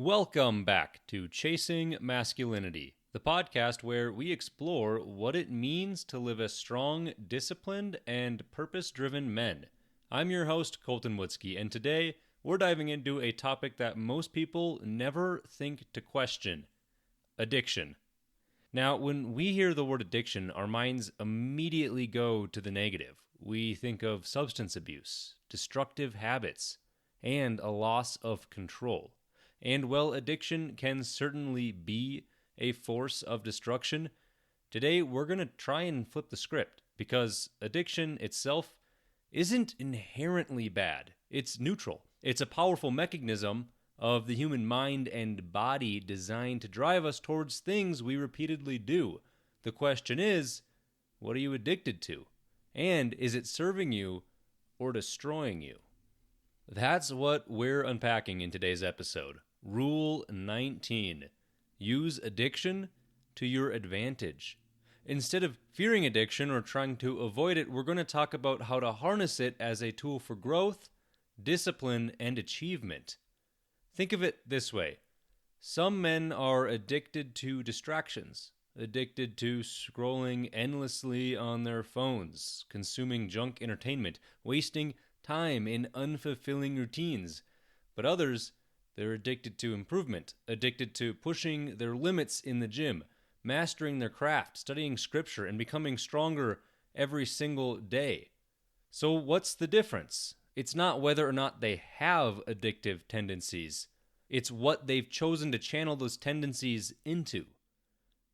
Welcome back to Chasing Masculinity, the podcast where we explore what it means to live as strong, disciplined, and purpose-driven men. I'm your host, Colton Wutzke, and today we're diving into a topic that most people never think to question: addiction. Now, when we hear the word addiction, our minds immediately go to the negative. We think of substance abuse, destructive habits, and a loss of control. And while addiction can certainly be a force of destruction, today we're going to try and flip the script, because addiction itself isn't inherently bad. It's neutral. It's a powerful mechanism of the human mind and body designed to drive us towards things we repeatedly do. The question is, what are you addicted to? And is it serving you or destroying you? That's what we're unpacking in today's episode. Rule 19. Use addiction to your advantage. Instead of fearing addiction or trying to avoid it, we're going to talk about how to harness it as a tool for growth, discipline, and achievement. Think of it this way. Some men are addicted to distractions, addicted to scrolling endlessly on their phones, consuming junk entertainment, wasting time in unfulfilling routines. But others, they're addicted to improvement, addicted to pushing their limits in the gym, mastering their craft, studying scripture, and becoming stronger every single day. So what's the difference? It's not whether or not they have addictive tendencies. It's what they've chosen to channel those tendencies into.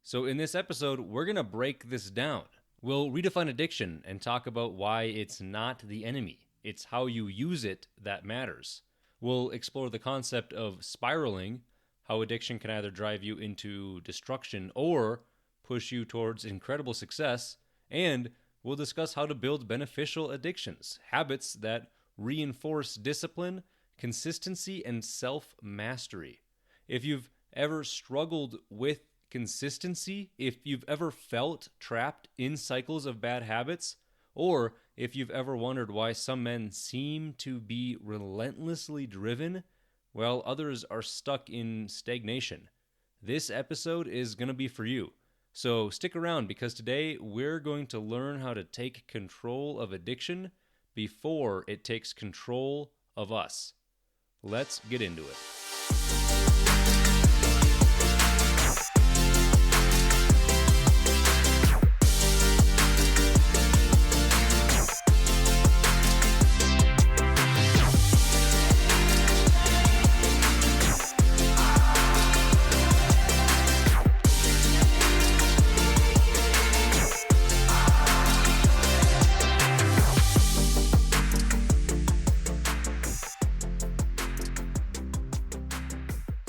So in this episode, we're going to break this down. We'll redefine addiction and talk about why it's not the enemy. It's how you use it that matters. We'll explore the concept of spiraling, how addiction can either drive you into destruction or push you towards incredible success, and we'll discuss how to build beneficial addictions, habits that reinforce discipline, consistency, and self-mastery. If you've ever struggled with consistency, if you've ever felt trapped in cycles of bad habits, or if you've ever wondered why some men seem to be relentlessly driven while others are stuck in stagnation, this episode is going to be for you. So stick around, because today we're going to learn how to take control of addiction before it takes control of us. Let's get into it.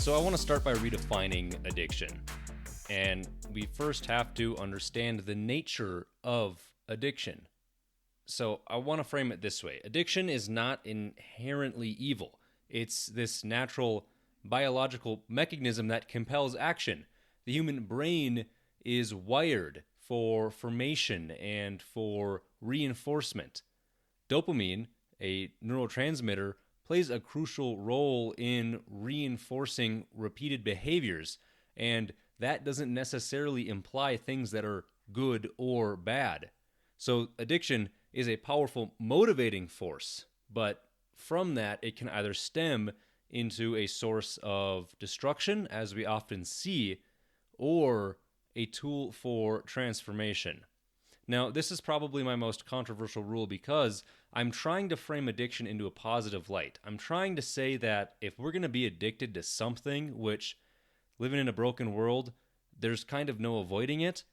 So I want to start by redefining addiction. And we first have to understand the nature of addiction. So I want to frame it this way. Addiction is not inherently evil. It's this natural biological mechanism that compels action. The human brain is wired for formation and for reinforcement. Dopamine, a neurotransmitter, plays a crucial role in reinforcing repeated behaviors, and that doesn't necessarily imply things that are good or bad. So addiction is a powerful motivating force, but from that it can either stem into a source of destruction, as we often see, or a tool for transformation. Now, this is probably my most controversial rule, because I'm trying to frame addiction into a positive light. I'm trying to say that if we're going to be addicted to something, which, living in a broken world, there's kind of no avoiding it,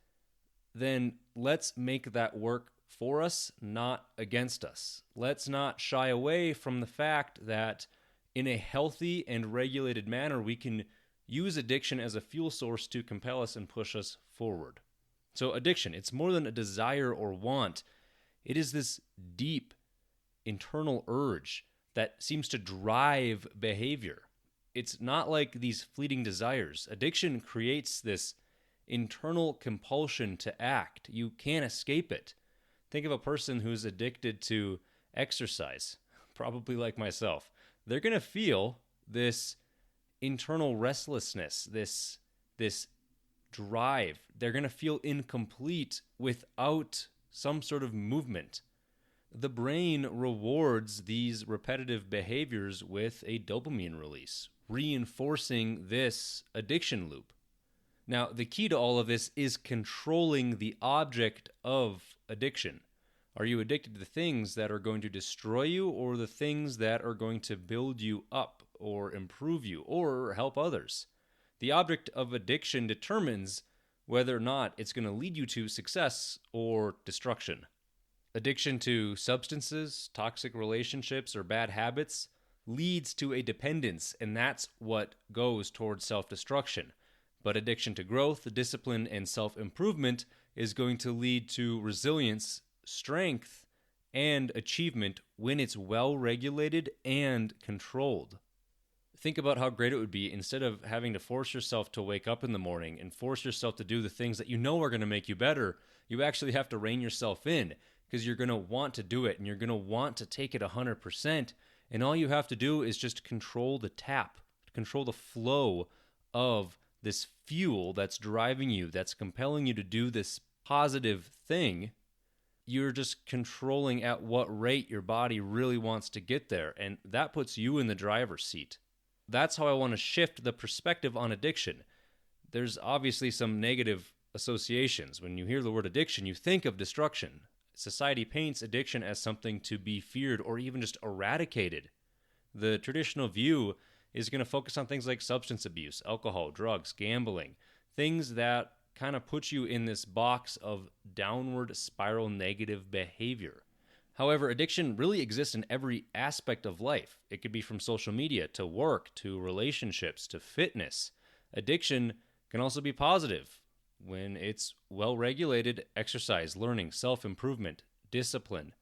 then let's make that work for us, not against us. Let's not shy away from the fact that in a healthy and regulated manner, we can use addiction as a fuel source to compel us and push us forward. So addiction, it's more than a desire or want. It is this deep internal urge that seems to drive behavior. It's not like these fleeting desires. Addiction creates this internal compulsion to act. You can't escape it. Think of a person who's addicted to exercise, probably like myself. They're going to feel this internal restlessness, this drive. They're going to feel incomplete without some sort of movement. The brain rewards these repetitive behaviors with a dopamine release, reinforcing this addiction loop. Now, the key to all of this is controlling the object of addiction. Are you addicted to the things that are going to destroy you, or the things that are going to build you up or improve you or help others? The object of addiction determines whether or not it's going to lead you to success or destruction. Addiction to substances, toxic relationships, or bad habits leads to a dependence, and that's what goes towards self-destruction. But addiction to growth, discipline, and self-improvement is going to lead to resilience, strength, and achievement when it's well-regulated and controlled. Think about how great it would be, instead of having to force yourself to wake up in the morning and force yourself to do the things that you know are going to make you better, you actually have to rein yourself in, because you're going to want to do it and you're going to want to take it 100%. And all you have to do is just control the tap, control the flow of this fuel that's driving you, that's compelling you to do this positive thing. You're just controlling at what rate your body really wants to get there. And that puts you in the driver's seat. That's how I want to shift the perspective on addiction. There's obviously some negative associations. When you hear the word addiction, you think of destruction. Society paints addiction as something to be feared or even just eradicated. The traditional view is going to focus on things like substance abuse, alcohol, drugs, gambling, things that kind of put you in this box of downward spiral negative behavior. However, addiction really exists in every aspect of life. It could be from social media to work to relationships to fitness. Addiction can also be positive when it's well-regulated: exercise, learning, self-improvement, discipline.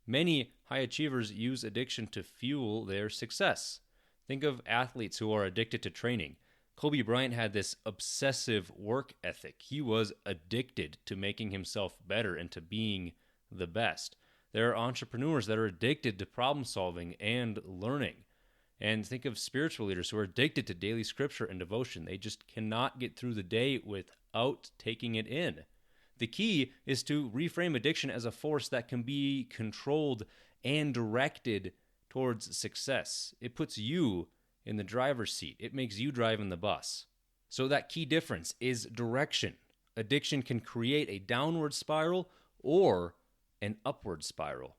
Many high achievers use addiction to fuel their success. Think of athletes who are addicted to training. Kobe Bryant had this obsessive work ethic. He was addicted to making himself better and to being the best. There are entrepreneurs that are addicted to problem solving and learning. And think of spiritual leaders who are addicted to daily scripture and devotion. They just cannot get through the day without taking it in. The key is to reframe addiction as a force that can be controlled and directed towards success. It puts you in the driver's seat. It makes you driving the bus. So that key difference is direction. Addiction can create a downward spiral or an upward spiral.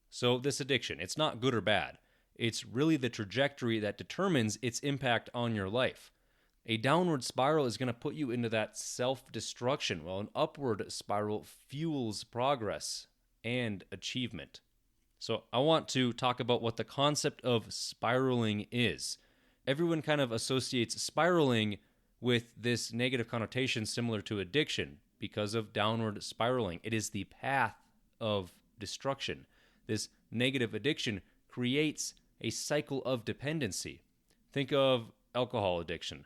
So this addiction, it's not good or bad. It's really the trajectory that determines its impact on your life. A downward spiral is going to put you into that self-destruction, while an upward spiral fuels progress and achievement. So I want to talk about what the concept of spiraling is. Everyone kind of associates spiraling with this negative connotation similar to addiction because of downward spiraling. It is the path of destruction. This negative addiction creates a cycle of dependency. Think of alcohol addiction.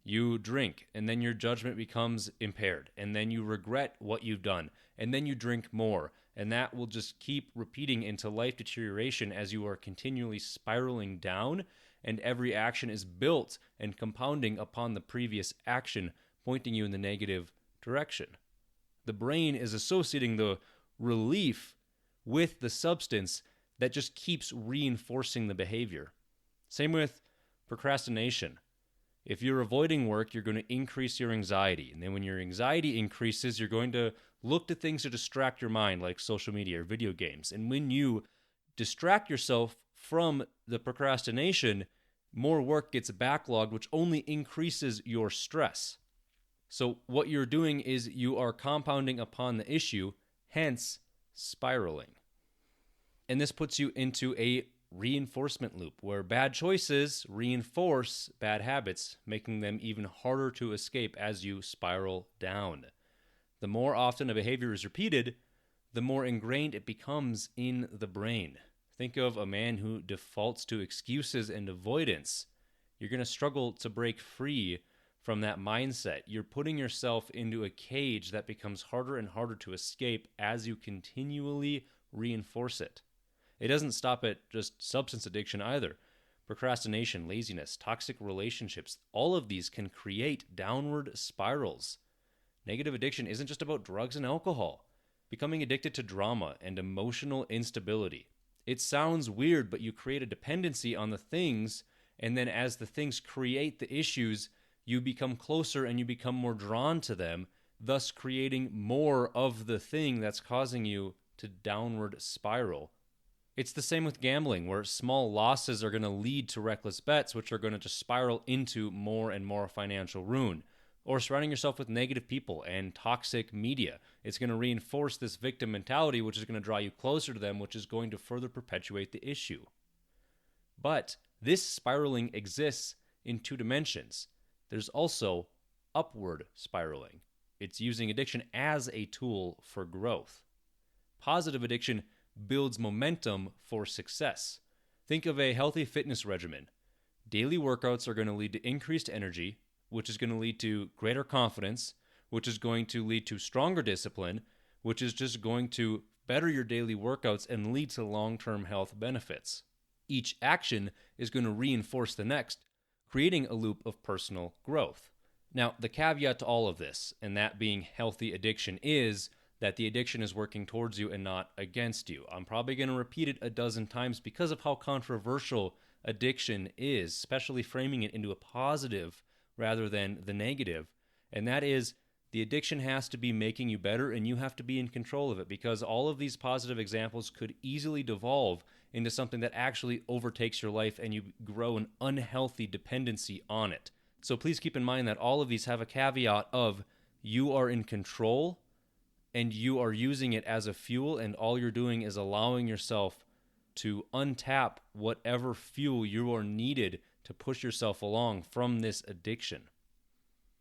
You drink, and then your judgment becomes impaired, and then you regret what you've done, and then you drink more, and that will just keep repeating into life deterioration as you are continually spiraling down, and every action is built and compounding upon the previous action, pointing you in the negative direction. The brain is associating the relief with the substance that just keeps reinforcing the behavior. Same with procrastination. If you're avoiding work, you're going to increase your anxiety. And then when your anxiety increases, you're going to look to things to distract your mind, like social media or video games. And when you distract yourself from the procrastination, more work gets backlogged, which only increases your stress. So what you're doing is you are compounding upon the issue, hence spiraling. And this puts you into a reinforcement loop where bad choices reinforce bad habits, making them even harder to escape as you spiral down. The more often a behavior is repeated, the more ingrained it becomes in the brain. Think of a man who defaults to excuses and avoidance. You're going to struggle to break free from that mindset. You're putting yourself into a cage that becomes harder and harder to escape as you continually reinforce it. It doesn't stop at just substance addiction either. procrastination, laziness, toxic relationships, all of these can create downward spirals. Negative addiction isn't just about drugs and alcohol. Becoming addicted to drama and emotional instability. It sounds weird, but you create a dependency on the things, and then as the things create the issues, you become closer and you become more drawn to them, thus creating more of the thing that's causing you to downward spiral. It's the same with gambling, where small losses are going to lead to reckless bets, which are going to just spiral into more and more financial ruin. Or surrounding yourself with negative people and toxic media. It's going to reinforce this victim mentality, which is going to draw you closer to them, which is going to further perpetuate the issue. But this spiraling exists in two dimensions. There's also upward spiraling. It's using addiction as a tool for growth. Positive addiction builds momentum for success. Think of a healthy fitness regimen. Daily workouts are going to lead to increased energy, which is going to lead to greater confidence, which is going to lead to stronger discipline, which is just going to better your daily workouts and lead to long-term health benefits. Each action is going to reinforce the next, creating a loop of personal growth. Now, the caveat to all of this, and that being healthy addiction, is that the addiction is working towards you and not against you. I'm probably going to repeat it a dozen times because of how controversial addiction is, especially framing it into a positive rather than the negative. And that is, the addiction has to be making you better and you have to be in control of it, because all of these positive examples could easily devolve into something that actually overtakes your life and you grow an unhealthy dependency on it. So please keep in mind that all of these have a caveat of you are in control and you are using it as a fuel, and all you're doing is allowing yourself to untap whatever fuel you are needed to push yourself along from this addiction.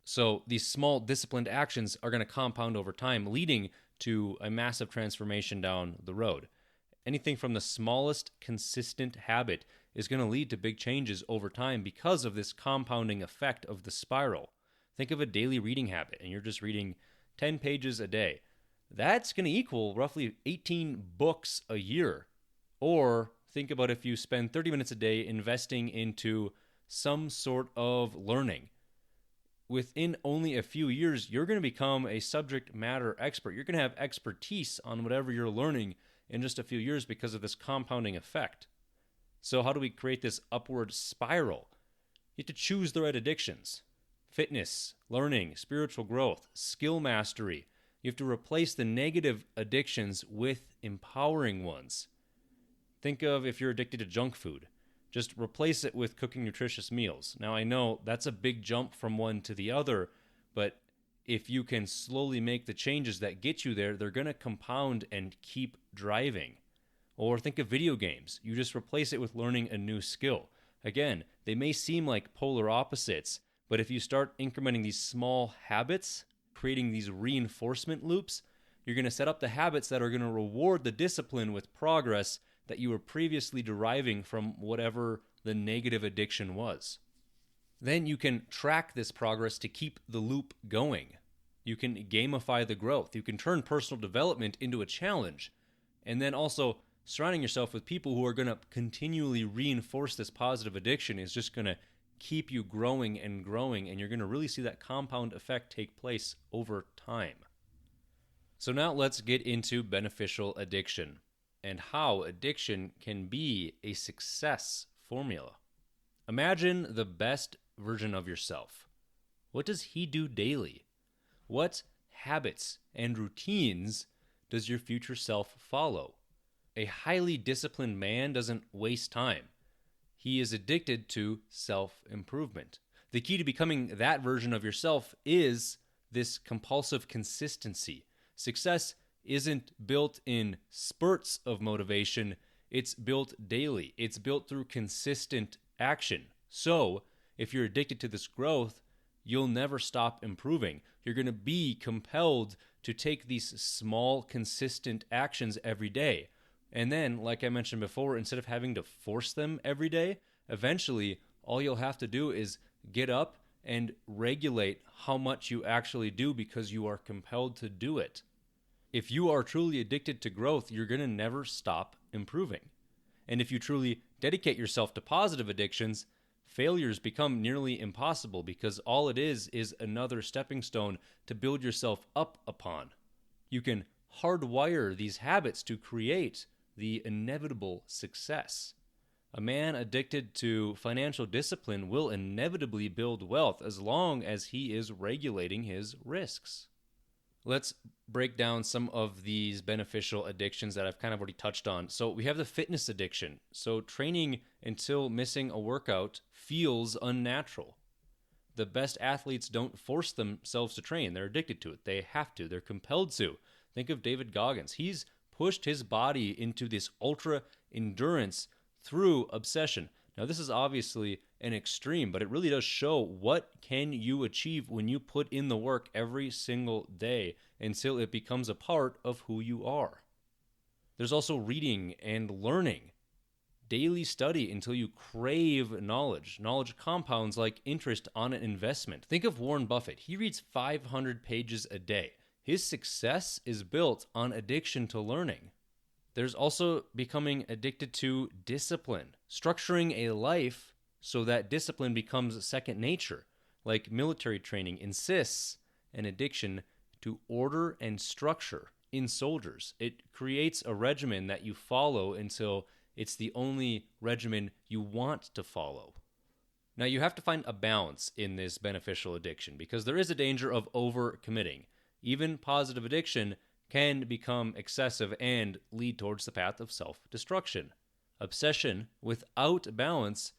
So these small disciplined actions are going to compound over time, leading to a massive transformation down the road. Anything from the smallest consistent habit is going to lead to big changes over time because of this compounding effect of the spiral. Think of a daily reading habit, and you're just reading 10 pages a day. That's going to equal roughly 18 books a year. Or think about if you spend 30 minutes a day investing into some sort of learning. Within only a few years, you're going to become a subject matter expert. You're going to have expertise on whatever you're learning in just a few years because of this compounding effect. So how do we create this upward spiral? You have to choose the right addictions. Fitness, learning, spiritual growth, skill mastery. You have to replace the negative addictions with empowering ones. Think of if you're addicted to junk food. Just replace it with cooking nutritious meals. Now, I know that's a big jump from one to the other, but if you can slowly make the changes that get you there, they're going to compound and keep driving. Or think of video games. You just replace it with learning a new skill. Again, they may seem like polar opposites, but if you start incrementing these small habits, creating these reinforcement loops, you're going to set up the habits that are going to reward the discipline with progress that you were previously deriving from whatever the negative addiction was. Then you can track this progress to keep the loop going. You can gamify the growth. You can turn personal development into a challenge. And then also surrounding yourself with people who are going to continually reinforce this positive addiction is just going to keep you growing, and you're going to really see that compound effect take place over time. So now let's get into beneficial addiction and how addiction can be a success formula. Imagine the best version of yourself. What does he do daily? What habits and routines does your future self follow? A highly disciplined man doesn't waste time. He is addicted to self-improvement. The key to becoming that version of yourself is this compulsive consistency. Success isn't built in spurts of motivation. It's built daily. It's built through consistent action. So, if you're addicted to this growth, you'll never stop improving. You're going to be compelled to take these small, consistent actions every day. And then, like I mentioned before, instead of having to force them every day, eventually all you'll have to do is get up and regulate how much you actually do because you are compelled to do it. If you are truly addicted to growth, you're going to never stop improving. And if you truly dedicate yourself to positive addictions, failures become nearly impossible because all it is another stepping stone to build yourself up upon. You can hardwire these habits to create the inevitable success. A man addicted to financial discipline will inevitably build wealth as long as he is regulating his risks. Let's break down some of these beneficial addictions that I've kind of already touched on. So we have the fitness addiction. So training until missing a workout feels unnatural. The best athletes don't force themselves to train. They're addicted to it. They have to. They're compelled to. Think of David Goggins. He's pushed his body into this ultra endurance through obsession. Now, this is obviously an extreme, but it really does show what can you achieve when you put in the work every single day until it becomes a part of who you are. There's also reading and learning. Daily study until you crave knowledge. Knowledge compounds like interest on an investment. Think of Warren Buffett. He reads 500 pages a day. His success is built on addiction to learning. There's also becoming addicted to discipline, structuring a life so that discipline becomes second nature, like military training insists an addiction to order and structure in soldiers. It creates a regimen that you follow until it's the only regimen you want to follow. Now, you have to find a balance in this beneficial addiction because there is a danger of overcommitting. Even positive addiction can become excessive and lead towards the path of self-destruction. Obsession without balance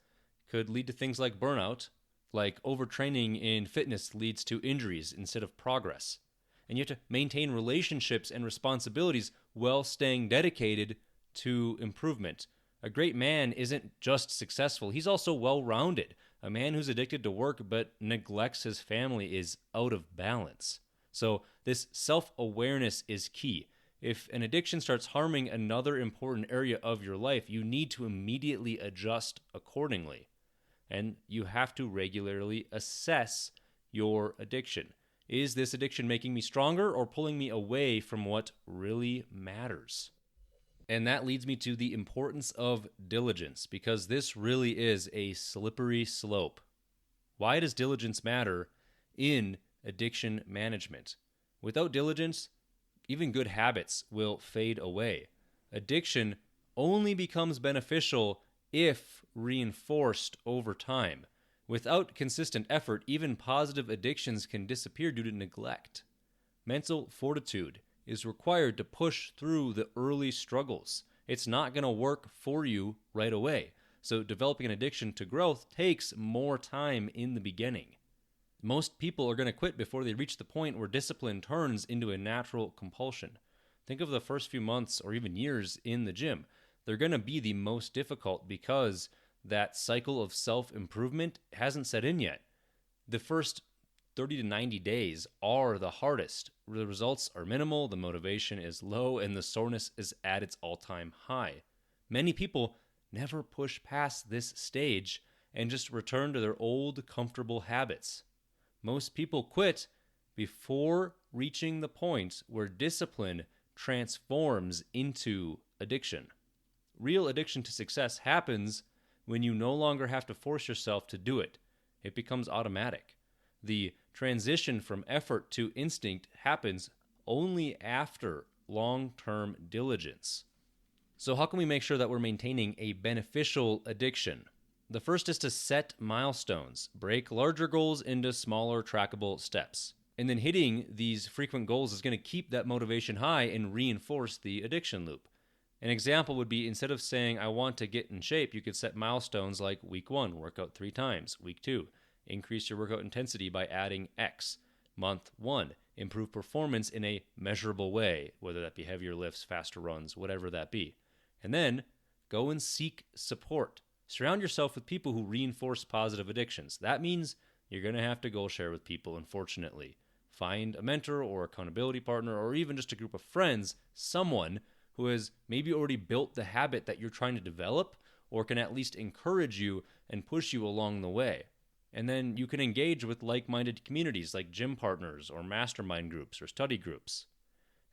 could lead to things like burnout, like overtraining in fitness leads to injuries instead of progress. And you have to maintain relationships and responsibilities while staying dedicated to improvement. A great man isn't just successful, he's also well-rounded. A man who's addicted to work but neglects his family is out of balance. So this self-awareness is key. If an addiction starts harming another important area of your life, you need to immediately adjust accordingly. And you have to regularly assess your addiction. Is this addiction making me stronger or pulling me away from what really matters? And that leads me to the importance of diligence, because this really is a slippery slope. Why does diligence matter in addiction management? Without diligence, even good habits will fade away. Addiction only becomes beneficial if reinforced over time. Without consistent effort, even positive addictions can disappear due to neglect. Mental fortitude is required to push through the early struggles. It's not going to work for you right away. So developing an addiction to growth takes more time in the beginning. Most people are going to quit before they reach the point where discipline turns into a natural compulsion. Think of the first few months or even years in the gym. They're going to be the most difficult because that cycle of self-improvement hasn't set in yet. The first 30 to 90 days are the hardest. The results are minimal, the motivation is low, and the soreness is at its all-time high. Many people never push past this stage and just return to their old comfortable habits. Most people quit before reaching the point where discipline transforms into addiction. Real addiction to success happens when you no longer have to force yourself to do it. It becomes automatic. The transition from effort to instinct happens only after long-term diligence. So how can we make sure that we're maintaining a beneficial addiction? The first is to set milestones. Break larger goals into smaller, trackable steps. And then hitting these frequent goals is going to keep that motivation high and reinforce the addiction loop. An example would be, instead of saying, I want to get in shape, you could set milestones like week 1, work out 3 times. Week 2, increase your workout intensity by adding X. Month 1, improve performance in a measurable way, whether that be heavier lifts, faster runs, whatever that be. And then go and seek support. Surround yourself with people who reinforce positive addictions. That means you're going to have to goal share with people, unfortunately. Find a mentor or accountability partner or even just a group of friends, someone who has maybe already built the habit that you're trying to develop or can at least encourage you and push you along the way. And then you can engage with like-minded communities like gym partners or mastermind groups or study groups.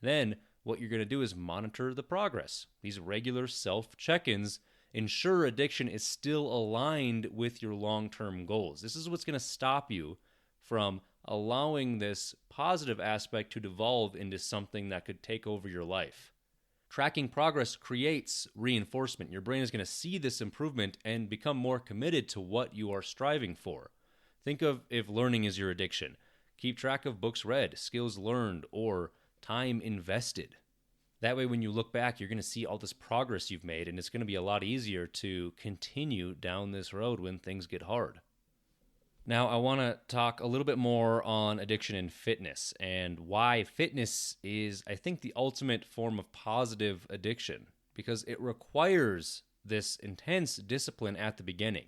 Then what you're going to do is monitor the progress. These regular self-check-ins ensure addiction is still aligned with your long-term goals. This is what's going to stop you from allowing this positive aspect to devolve into something that could take over your life. Tracking progress creates reinforcement. Your brain is going to see this improvement and become more committed to what you are striving for. Think of if learning is your addiction. Keep track of books read, skills learned, or time invested. That way, when you look back, you're going to see all this progress you've made, and it's going to be a lot easier to continue down this road when things get hard. Now, I want to talk a little bit more on addiction and fitness and why fitness is, I think, the ultimate form of positive addiction, because it requires this intense discipline at the beginning,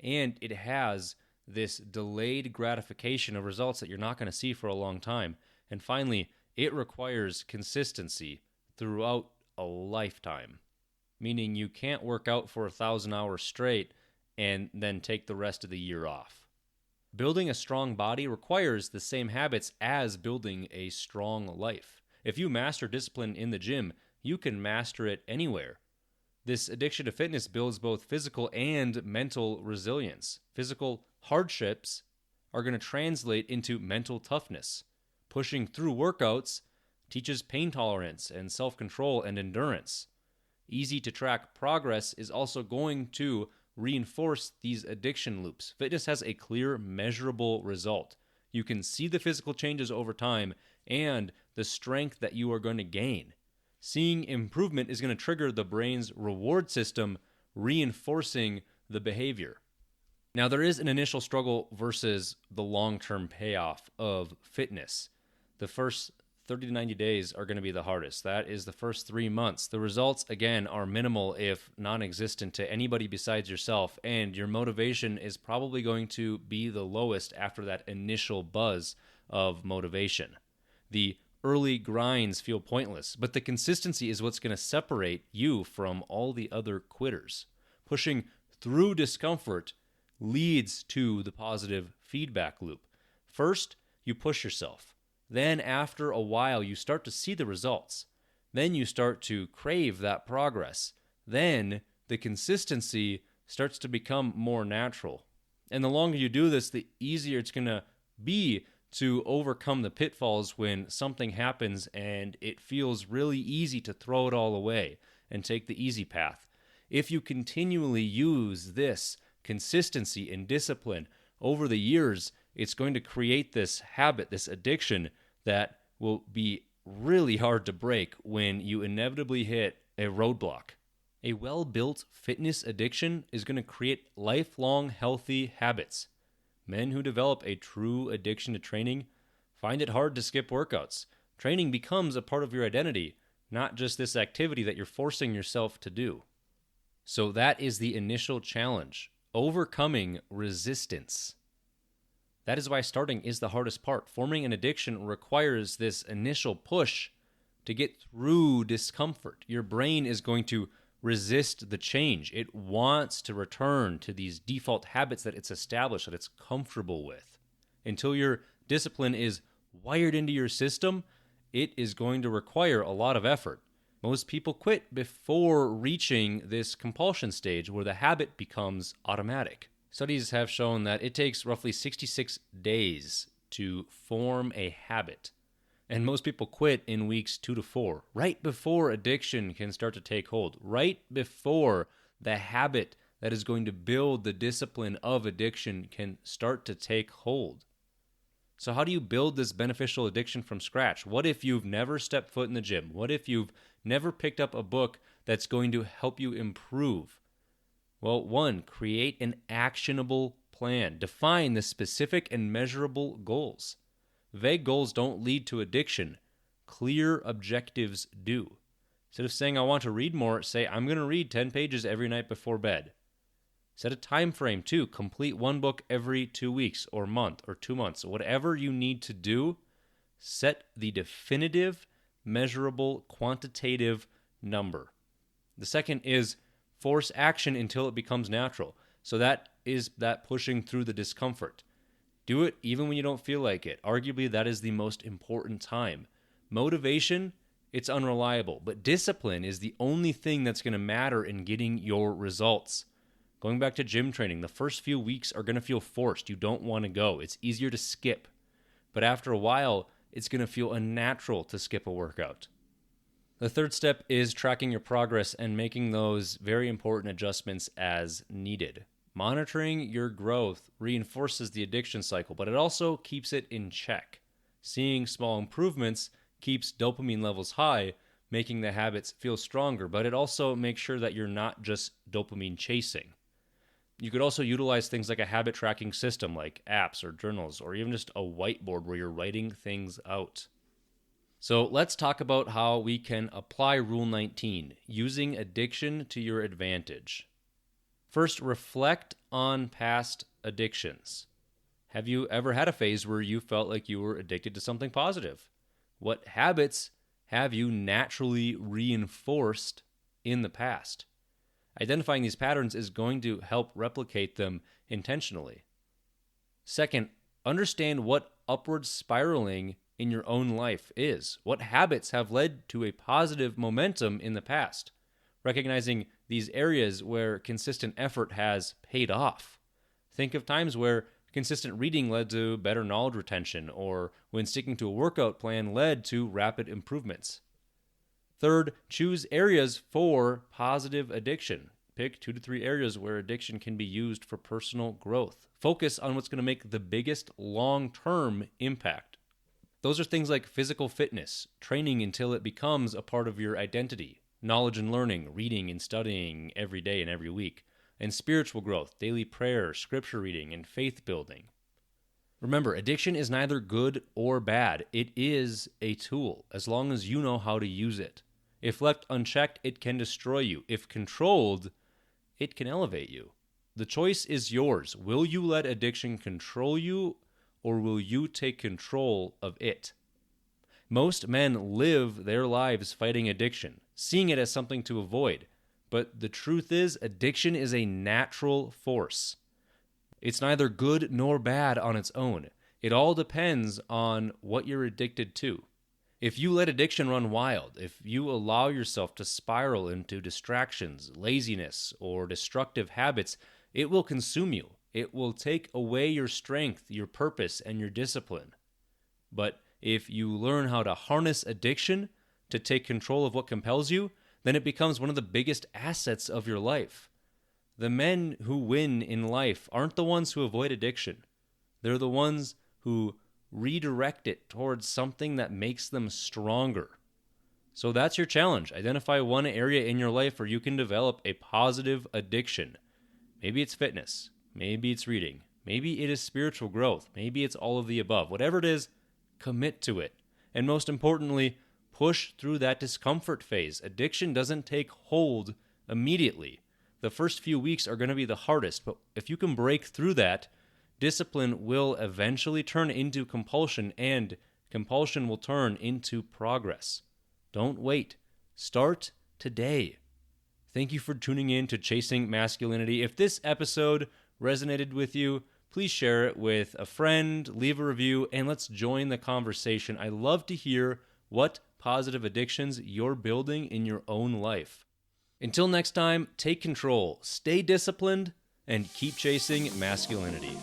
and it has this delayed gratification of results that you're not going to see for a long time. And finally, it requires consistency throughout a lifetime, meaning you can't work out for 1,000 hours straight and then take the rest of the year off. Building a strong body requires the same habits as building a strong life. If you master discipline in the gym, you can master it anywhere. This addiction to fitness builds both physical and mental resilience. Physical hardships are going to translate into mental toughness. Pushing through workouts teaches pain tolerance and self-control and endurance. Easy to track progress is also going to reinforce these addiction loops. Fitness has a clear, measurable result. You can see the physical changes over time and the strength that you are going to gain. Seeing improvement is going to trigger the brain's reward system, reinforcing the behavior. Now, there is an initial struggle versus the long-term payoff of fitness. The first 30 to 90 days are going to be the hardest. That is the first 3 months. The results, again, are minimal if non-existent to anybody besides yourself, and your motivation is probably going to be the lowest after that initial buzz of motivation. The early grinds feel pointless, but the consistency is what's going to separate you from all the other quitters. Pushing through discomfort leads to the positive feedback loop. First, you push yourself. Then after a while, you start to see the results. Then you start to crave that progress. Then the consistency starts to become more natural. And the longer you do this, the easier it's going to be to overcome the pitfalls when something happens and it feels really easy to throw it all away and take the easy path. If you continually use this consistency and discipline over the years, it's going to create this habit, this addiction that will be really hard to break when you inevitably hit a roadblock. A well-built fitness addiction is going to create lifelong healthy habits. Men who develop a true addiction to training find it hard to skip workouts. Training becomes a part of your identity, not just this activity that you're forcing yourself to do. So that is the initial challenge, overcoming resistance. That is why starting is the hardest part. Forming an addiction requires this initial push to get through discomfort. Your brain is going to resist the change. It wants to return to these default habits that it's established, that it's comfortable with. Until your discipline is wired into your system, it is going to require a lot of effort. Most people quit before reaching this compulsion stage where the habit becomes automatic. Studies have shown that it takes roughly 66 days to form a habit. And most people quit in weeks 2 to 4, right before addiction can start to take hold, right before the habit that is going to build the discipline of addiction can start to take hold. So how do you build this beneficial addiction from scratch? What if you've never stepped foot in the gym? What if you've never picked up a book that's going to help you improve? Well, 1, create an actionable plan. Define the specific and measurable goals. Vague goals don't lead to addiction. Clear objectives do. Instead of saying, I want to read more, say, I'm going to read 10 pages every night before bed. Set a time frame, too. Complete 1 book every 2 weeks or month or 2 months. Whatever you need to do, set the definitive, measurable, quantitative number. The second is force action until it becomes natural. So that is that pushing through the discomfort. Do it even when you don't feel like it. Arguably, that is the most important time. Motivation it's unreliable. But discipline is the only thing that's going to matter in getting your results. Going back to gym training, the first few weeks are going to feel forced. You don't want to go. It's easier to skip. But after a while, it's going to feel unnatural to skip a workout. The third step is tracking your progress and making those very important adjustments as needed. Monitoring your growth reinforces the addiction cycle, but it also keeps it in check. Seeing small improvements keeps dopamine levels high, making the habits feel stronger, but it also makes sure that you're not just dopamine chasing. You could also utilize things like a habit tracking system like apps or journals, or even just a whiteboard where you're writing things out. So let's talk about how we can apply Rule 19, using addiction to your advantage. First, reflect on past addictions. Have you ever had a phase where you felt like you were addicted to something positive? What habits have you naturally reinforced in the past? Identifying these patterns is going to help replicate them intentionally. Second, understand what upward spiraling in your own life is. What habits have led to a positive momentum in the past? Recognizing these areas where consistent effort has paid off. Think of times where consistent reading led to better knowledge retention, or when sticking to a workout plan led to rapid improvements. Third, choose areas for positive addiction. Pick 2 to 3 areas where addiction can be used for personal growth. Focus on what's going to make the biggest long-term impact. Those are things like physical fitness, training until it becomes a part of your identity, knowledge and learning, reading and studying every day and every week, and spiritual growth, daily prayer, scripture reading, and faith building. Remember, addiction is neither good or bad. It is a tool, as long as you know how to use it. If left unchecked, it can destroy you. If controlled, it can elevate you. The choice is yours. Will you let addiction control you, or will you take control of it? Most men live their lives fighting addiction, seeing it as something to avoid. But the truth is, addiction is a natural force. It's neither good nor bad on its own. It all depends on what you're addicted to. If you let addiction run wild, if you allow yourself to spiral into distractions, laziness, or destructive habits, it will consume you. It will take away your strength, your purpose, and your discipline. But if you learn how to harness addiction to take control of what compels you, then it becomes one of the biggest assets of your life. The men who win in life aren't the ones who avoid addiction. They're the ones who redirect it towards something that makes them stronger. So that's your challenge. Identify one area in your life where you can develop a positive addiction. Maybe it's fitness. Maybe it's reading. Maybe it is spiritual growth. Maybe it's all of the above. Whatever it is, commit to it. And most importantly, push through that discomfort phase. Addiction doesn't take hold immediately. The first few weeks are going to be the hardest, but if you can break through that, discipline will eventually turn into compulsion, and compulsion will turn into progress. Don't wait. Start today. Thank you for tuning in to Chasing Masculinity. If this episode resonated with you, please share it with a friend, leave a review, and let's join the conversation. I love to hear what positive addictions you're building in your own life. Until next time, take control, stay disciplined, and keep chasing masculinity.